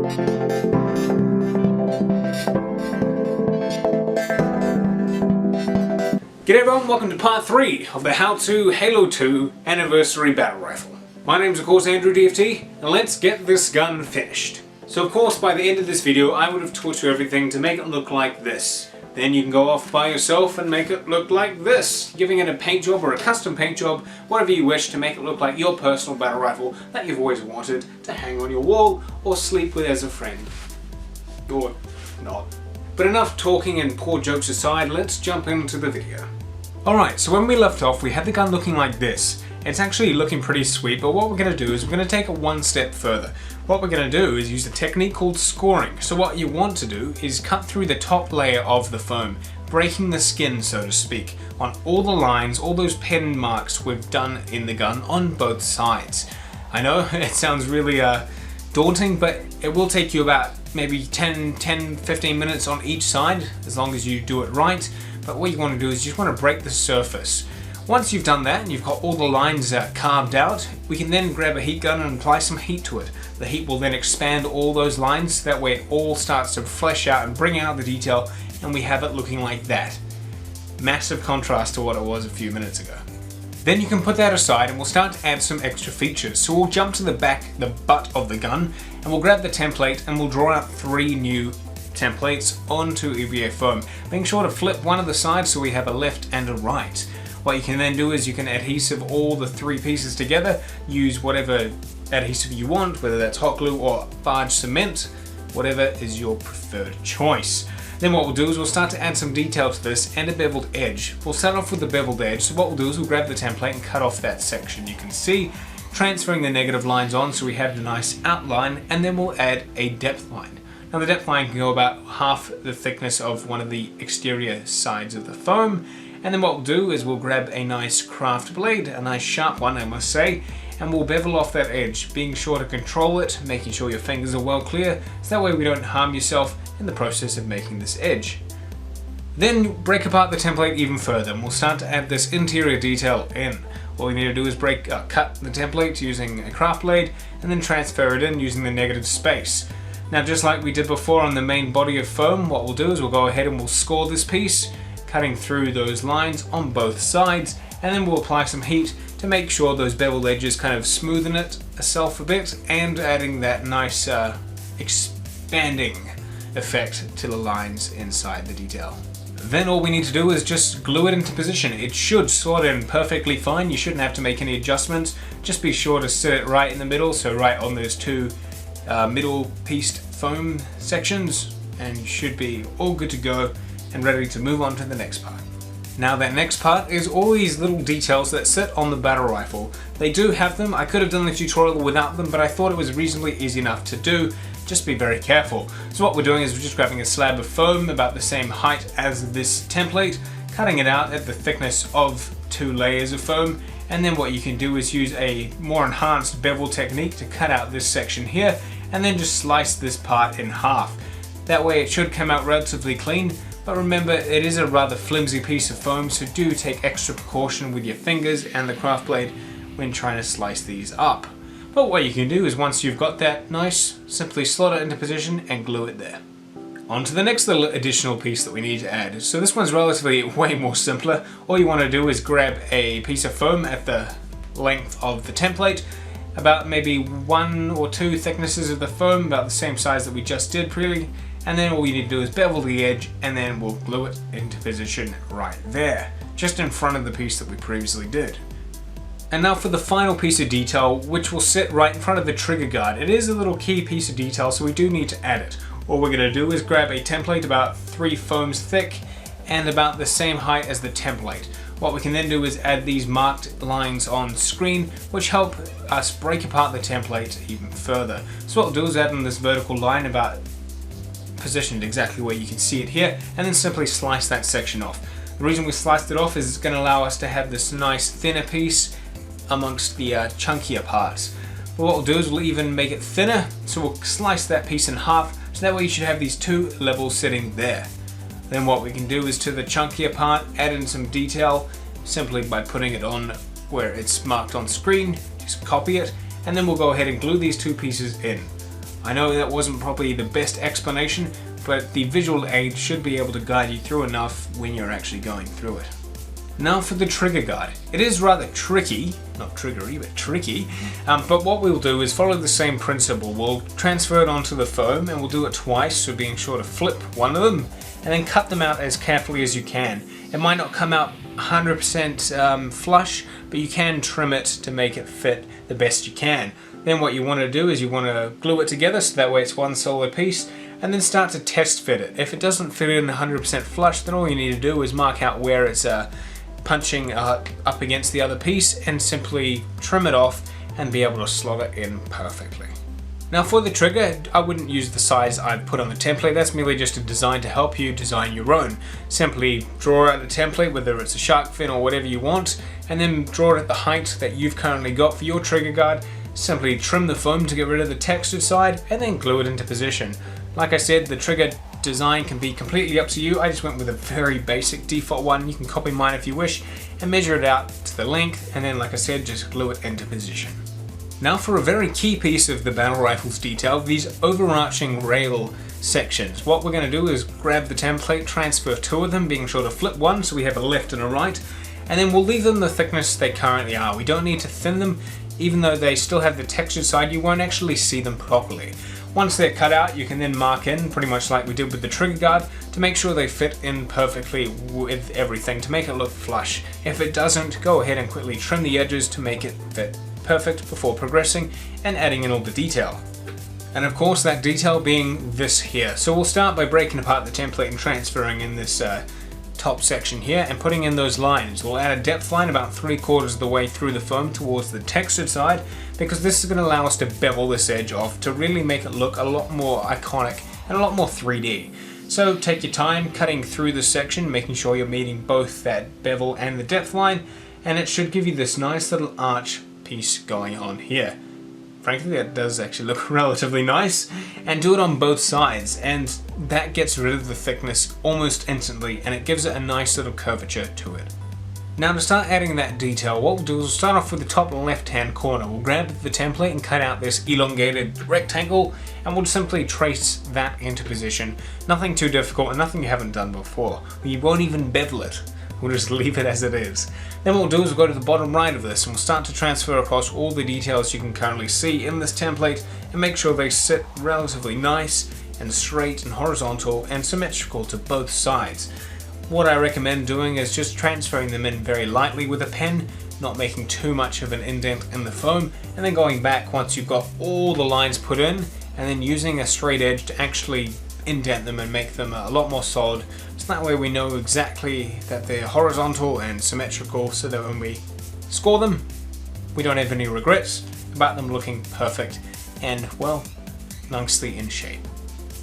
G'day everyone, welcome to part 3 of the How To Halo 2 Anniversary Battle Rifle. My name's of course Andrew DFT, and let's get this gun finished. So of course by the end of this video I would have taught you everything to make it look like this. Then you can go off by yourself and make it look like this, giving it a paint job or a custom paint job, whatever you wish, to make it look like your personal battle rifle that you've always wanted to hang on your wall or sleep with as a friend. Or not. But enough talking and poor jokes aside, let's jump into the video. Alright, so when we left off we had the gun looking like this. It's actually looking pretty sweet, but what we're going to do is we're going to take it one step further. What we're going to do is use a technique called scoring. So what you want to do is cut through the top layer of the foam, breaking the skin, so to speak, on all the lines, all those pen marks we've done in the gun on both sides. I know it sounds really daunting, but it will take you about maybe 10-15 minutes on each side, as long as you do it right. But what you want to do is you just want to break the surface. Once you've done that and you've got all the lines carved out, we can then grab a heat gun and apply some heat to it. The heat will then expand all those lines, that way it all starts to flesh out and bring out the detail, and we have it looking like that. Massive contrast to what it was a few minutes ago. Then you can put that aside and we'll start to add some extra features. So we'll jump to the back, the butt of the gun, and we'll grab the template and we'll draw out 3 new templates onto EVA foam, being sure to flip one of the sides so we have a left and a right. What you can then do is you can adhesive all the 3 pieces together, use whatever adhesive you want, whether that's hot glue or barge cement, whatever is your preferred choice. Then what we'll do is we'll start to add some detail to this and a beveled edge. We'll start off with the beveled edge, so what we'll do is we'll grab the template and cut off that section you can see, transferring the negative lines on so we have the nice outline, and then we'll add a depth line. Now the depth line can go about half the thickness of one of the exterior sides of the foam, and then what we'll do is we'll grab a nice craft blade, a nice sharp one I must say, and we'll bevel off that edge, being sure to control it, making sure your fingers are well clear, so that way we don't harm yourself in the process of making this edge. Then break apart the template even further and we'll start to add this interior detail in. All we need to do is cut the template using a craft blade and then transfer it in using the negative space. Now just like we did before on the main body of foam, what we'll do is we'll go ahead and we'll score this piece, cutting through those lines on both sides, and then we'll apply some heat to make sure those beveled edges kind of smoothen itself a bit and adding that nice expanding effect to the lines inside the detail. Then all we need to do is just glue it into position. It should slot in perfectly fine. You shouldn't have to make any adjustments. Just be sure to sit it right in the middle, so right on those 2 middle pieced foam sections, and you should be all good to go and ready to move on to the next part. Now that next part is all these little details that sit on the battle rifle. They do have them. I could have done the tutorial without them, but I thought it was reasonably easy enough to do. Just be very careful. So what we're doing is we're just grabbing a slab of foam about the same height as this template, cutting it out at the thickness of 2 layers of foam, and then what you can do is use a more enhanced bevel technique to cut out this section here, and then just slice this part in half. That way it should come out relatively clean, but remember it is a rather flimsy piece of foam, so do take extra precaution with your fingers and the craft blade when trying to slice these up. But what you can do is once you've got that nice, simply slot it into position and glue it there. On to the next little additional piece that we need to add. So this one's relatively way more simpler. All you want to do is grab a piece of foam at the length of the template, about maybe 1 or 2 thicknesses of the foam, about the same size that we just did previously, and then all you need to do is bevel the edge and then we'll glue it into position right there, just in front of the piece that we previously did. And now for the final piece of detail, which will sit right in front of the trigger guard. It is a little key piece of detail, so we do need to add it. All we're going to do is grab a template about 3 foams thick and about the same height as the template. What we can then do is add these marked lines on screen, which help us break apart the template even further. So what we'll do is add in this vertical line about positioned exactly where you can see it here, and then simply slice that section off. The reason we sliced it off is it's going to allow us to have this nice thinner piece amongst the chunkier parts. But what we'll do is we'll even make it thinner, so we'll slice that piece in half, so that way you should have these 2 levels sitting there. Then what we can do is to the chunkier part add in some detail simply by putting it on where it's marked on screen. Just copy it, and then we'll go ahead and glue these 2 pieces in. I know that wasn't probably the best explanation, but the visual aid should be able to guide you through enough when you're actually going through it. Now for the trigger guide. It is rather tricky, not triggery, but tricky, but what we'll do is follow the same principle. We'll transfer it onto the foam and we'll do it twice, so being sure to flip one of them and then cut them out as carefully as you can. It might not come out 100% flush, but you can trim it to make it fit the best you can. Then what you want to do is you want to glue it together so that way it's one solid piece, and then start to test fit it. If it doesn't fit in 100% flush, then all you need to do is mark out where it's punching up against the other piece and simply trim it off and be able to slot it in perfectly. Now for the trigger, I wouldn't use the size I've put on the template. That's merely just a design to help you design your own. Simply draw out the template, whether it's a shark fin or whatever you want, and then draw it at the height that you've currently got for your trigger guard. Simply trim the foam to get rid of the textured side and then glue it into position. Like I said, the trigger design can be completely up to you. I just went with a very basic default one. You can copy mine if you wish and measure it out to the length, and then like I said, just glue it into position. Now for a very key piece of the battle rifle's detail, these overarching rail sections. What we're going to do is grab the template, transfer two of them, being sure to flip one so we have a left and a right, and then we'll leave them the thickness they currently are. We don't need to thin them. Even though they still have the textured side, you won't actually see them properly. Once they're cut out, you can then mark in, pretty much like we did with the trigger guard, to make sure they fit in perfectly with everything, to make it look flush. If it doesn't, go ahead and quickly trim the edges to make it fit perfect before progressing and adding in all the detail. And of course, that detail being this here. So we'll start by breaking apart the template and transferring in this top section here and putting in those lines. We'll add a depth line about 3/4 of the way through the foam towards the textured side, because this is going to allow us to bevel this edge off to really make it look a lot more iconic and a lot more 3D. So take your time cutting through this section, making sure you're meeting both that bevel and the depth line, and it should give you this nice little arch piece going on here. Frankly, that does actually look relatively nice, and do it on both sides, and that gets rid of the thickness almost instantly, and it gives it a nice little curvature to it. Now to start adding that detail, what we'll do is we'll start off with the top left hand corner. We'll grab the template and cut out this elongated rectangle, and we'll simply trace that into position. Nothing too difficult and nothing you haven't done before. We won't even bevel it. We'll just leave it as it is. Then what we'll do is we'll go to the bottom right of this and we'll start to transfer across all the details you can currently see in this template and make sure they sit relatively nice and straight and horizontal and symmetrical to both sides. What I recommend doing is just transferring them in very lightly with a pen, not making too much of an indent in the foam, and then going back once you've got all the lines put in, and then using a straight edge to actually indent them and make them a lot more solid, so that way we know exactly that they're horizontal and symmetrical, so that when we score them we don't have any regrets about them looking perfect and, well, nicely in shape.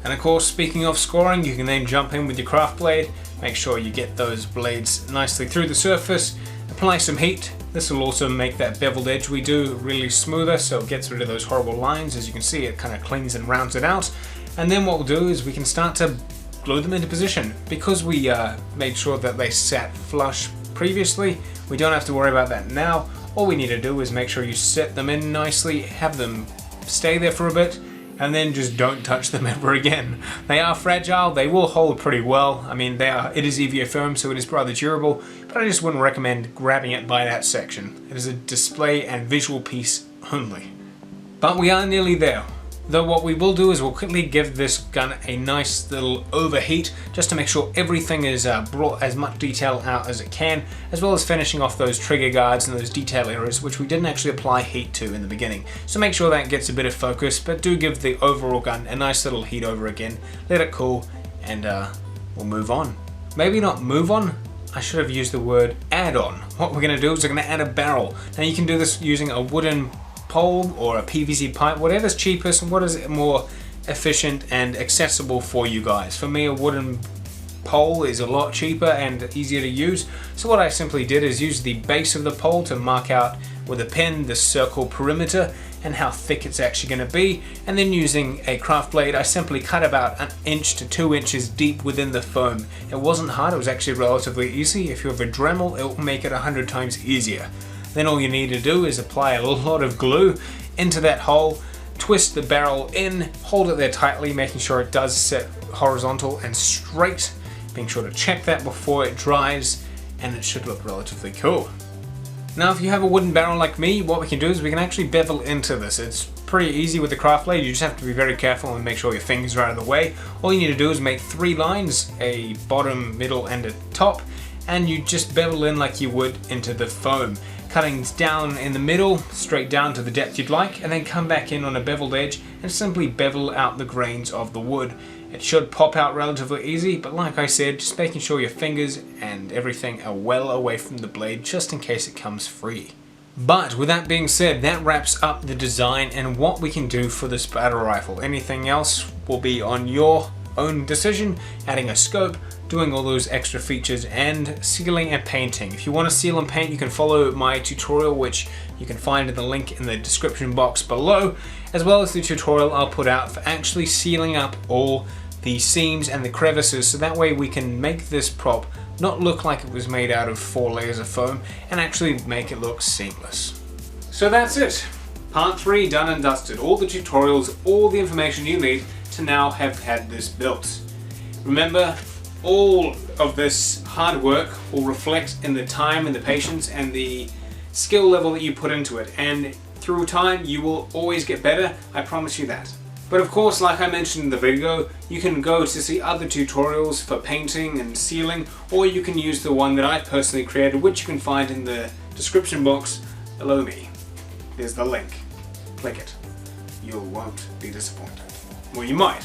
And of course, speaking of scoring, you can then jump in with your craft blade, make sure you get those blades nicely through the surface, apply some heat. This will also make that beveled edge we do really smoother, so it gets rid of those horrible lines. As you can see, it kind of cleans and rounds it out. And then what we'll do is we can start to glue them into position. Because we made sure that they sat flush previously, we don't have to worry about that now. All we need to do is make sure you set them in nicely, have them stay there for a bit, and then just don't touch them ever again. They are fragile, they will hold pretty well. I mean, it is EVA foam, so it is rather durable, but I just wouldn't recommend grabbing it by that section. It is a display and visual piece only. But we are nearly there. Though what we will do is we'll quickly give this gun a nice little overheat, just to make sure everything is brought as much detail out as it can, as well as finishing off those trigger guards and those detail areas which we didn't actually apply heat to in the beginning. So make sure that gets a bit of focus, but do give the overall gun a nice little heat over again, let it cool, and we'll move on. Maybe not move on, I should have used the word add on. What we're going to do is we're going to add a barrel. Now you can do this using a wooden pole or a PVC pipe, whatever's cheapest and what is more efficient and accessible for you guys. For me, a wooden pole is a lot cheaper and easier to use, so what I simply did is use the base of the pole to mark out with a pen the circle perimeter and how thick it's actually going to be, and then using a craft blade I simply cut about 1 inch to 2 inches deep within the foam. It wasn't hard, it was actually relatively easy. If you have a Dremel, it will make it 100 times easier. Then all you need to do is apply a lot of glue into that hole, twist the barrel in, hold it there tightly, making sure it does sit horizontal and straight, being sure to check that before it dries, and it should look relatively cool. Now if you have a wooden barrel like me, what we can do is we can actually bevel into this. It's pretty easy with the craft blade, you just have to be very careful and make sure your fingers are out of the way. All you need to do is make 3 lines, a bottom, middle and a top, and you just bevel in like you would into the foam. Cutting down in the middle, straight down to the depth you'd like, and then come back in on a beveled edge and simply bevel out the grains of the wood. It should pop out relatively easy, but like I said, just making sure your fingers and everything are well away from the blade just in case it comes free. But with that being said, that wraps up the design and what we can do for this battle rifle. Anything else will be on your own decision, adding a scope, doing all those extra features, and sealing and painting. If you want to seal and paint, you can follow my tutorial, which you can find in the link in the description box below, as well as the tutorial I'll put out for actually sealing up all the seams and the crevices, so that way we can make this prop not look like it was made out of 4 layers of foam and actually make it look seamless. So that's it. Part 3 done and dusted. All the tutorials, all the information you need to now have had this built. Remember, all of this hard work will reflect in the time and the patience and the skill level that you put into it, and through time you will always get better, I promise you that. But of course, like I mentioned in the video, you can go to see other tutorials for painting and sealing, or you can use the one that I personally created, which you can find in the description box below me. There's the link. Click it. You won't be disappointed. Well, you might.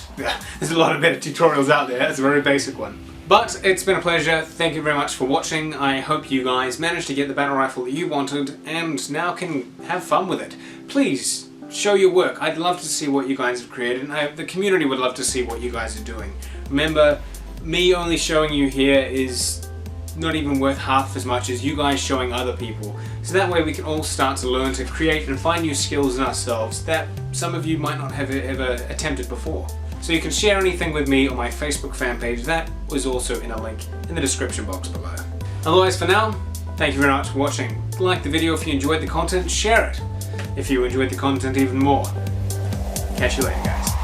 There's a lot of better tutorials out there. That's a very basic one. But it's been a pleasure. Thank you very much for watching. I hope you guys managed to get the battle rifle that you wanted and now can have fun with it. Please show your work. I'd love to see what you guys have created, and the community would love to see what you guys are doing. Remember, me only showing you here is not even worth half as much as you guys showing other people. So that way we can all start to learn to create and find new skills in ourselves that some of you might not have ever attempted before. So you can share anything with me on my Facebook fan page. That was also in a link in the description box below. Otherwise, for now, thank you very much for watching. Like the video if you enjoyed the content, share it if you enjoyed the content even more. Catch you later, guys.